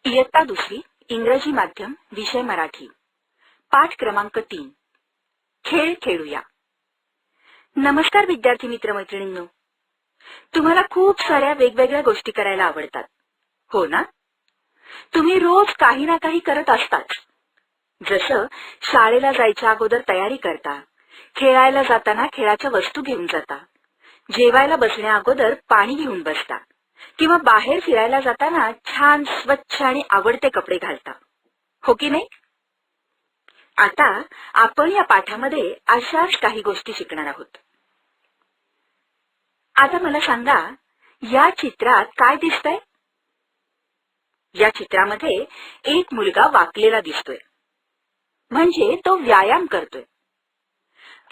इयत्ता दुसरी इंग्रजी माध्यम विषय मराठी पाठ क्रमांक 3 खेळ खेळूया। नमस्कार विद्यार्थी मित्र मैत्रिणींनो, तुम्हाला खूप साऱ्या वेगवेगळ्या गोष्टी करायला आवडतात हो ना? तुम्ही रोज काही ना काही करत असताच। जसं शाळेला जायच्या अगोदर तयारी करता, खेळायला जाताना खेळाच्या वस्तू घेऊन जाता, जेवायला बसण्या अगोदर पाणी घेऊन बसता किंवा बाहेर फिरायला जाताना छान स्वच्छ आणि आवडते कपडे घालता, हो की नाही? आता आपण या पाठामध्ये अशाच काही गोष्टी शिकणार आहोत। आता मला सांगा, या चित्रात काय दिसतंय? या चित्रामध्ये एक मुलगा वाकलेला दिसतोय, म्हणजे तो व्यायाम करतोय।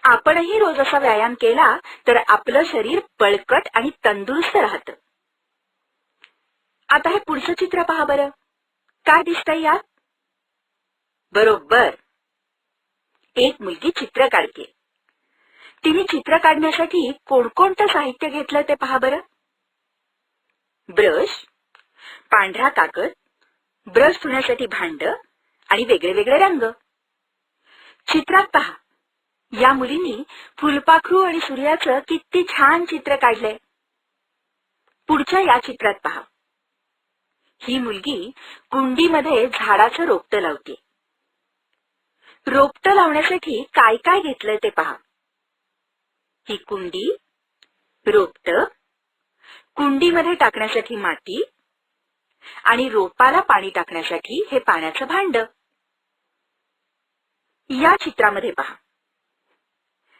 आपणही रोज असा व्यायाम केला तर आपलं शरीर बळकट आणि तंदुरुस्त राहतं। आता हे पुढचं चित्र पहा बरं, काय दिसतंय यात? बरोबर, एक मुलगी चित्र काढते। तिने चित्र काढण्यासाठी कोणकोणतं साहित्य घेतलं ते पहा बरं। ब्रश, पांढरा कागद, ब्रश धुण्यासाठी भांड आणि वेगळे वेगळे रंग। चित्रात पहा, या मुलीने फुलपाखरू आणि सूर्याचं किती छान चित्र काढलंय। पुढच्या या चित्रात पहा, ही मुलगी कुंडीमध्ये झाडाचं रोपटं लावते। रोपटं लावण्यासाठी काय काय घेतलंय ते पहा। ही कुंडी, रोपटं, कुंडीमध्ये टाकण्यासाठी माती आणि रोपाला पाणी टाकण्यासाठी हे पाण्याचं भांड। या चित्रामध्ये पहा,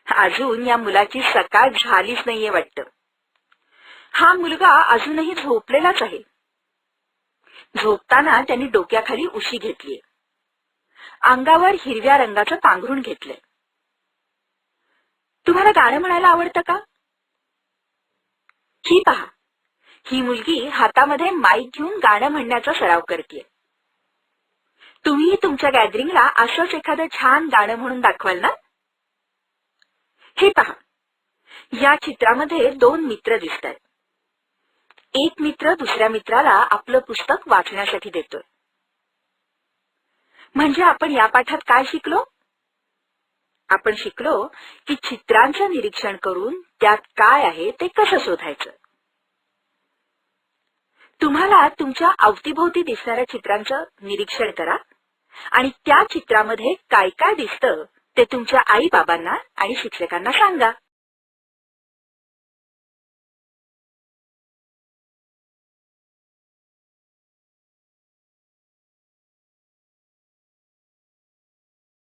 अजून या मुलाची सकाळ झालीच नाहीये वाटतं। हा मुलगा अजूनही झोपलेलाच आहे। झोपताना त्यांनी डोक्याखाली उशी घेतलीये, अंगावर हिरव्या रंगाचं पांघरून घेतलंय। तुम्हाला गाणं म्हणायला आवडतं का? ही पहा, ही मुलगी हातामध्ये माईक घेऊन गाणं म्हणण्याचा सराव करतेय। तुम्ही तुमच्या गॅदरिंगला असंच एखादं छान गाणं म्हणून दाखवाल ना? हे पहा, या चित्रामध्ये दोन मित्र दिसतात। एक मित्र दुसऱ्या मित्राला आपलं पुस्तक वाचण्यासाठी देतोय। म्हणजे आपण या पाठात काय शिकलो? आपण शिकलो की चित्रांचं निरीक्षण करून त्यात काय आहे ते कसं शोधायचं। तुम्हाला तुमच्या अवतीभोवती दिसणाऱ्या चित्रांचं निरीक्षण करा आणि त्या चित्रामध्ये काय काय दिसतं ते तुमच्या आई बाबांना आणि शिक्षकांना सांगा।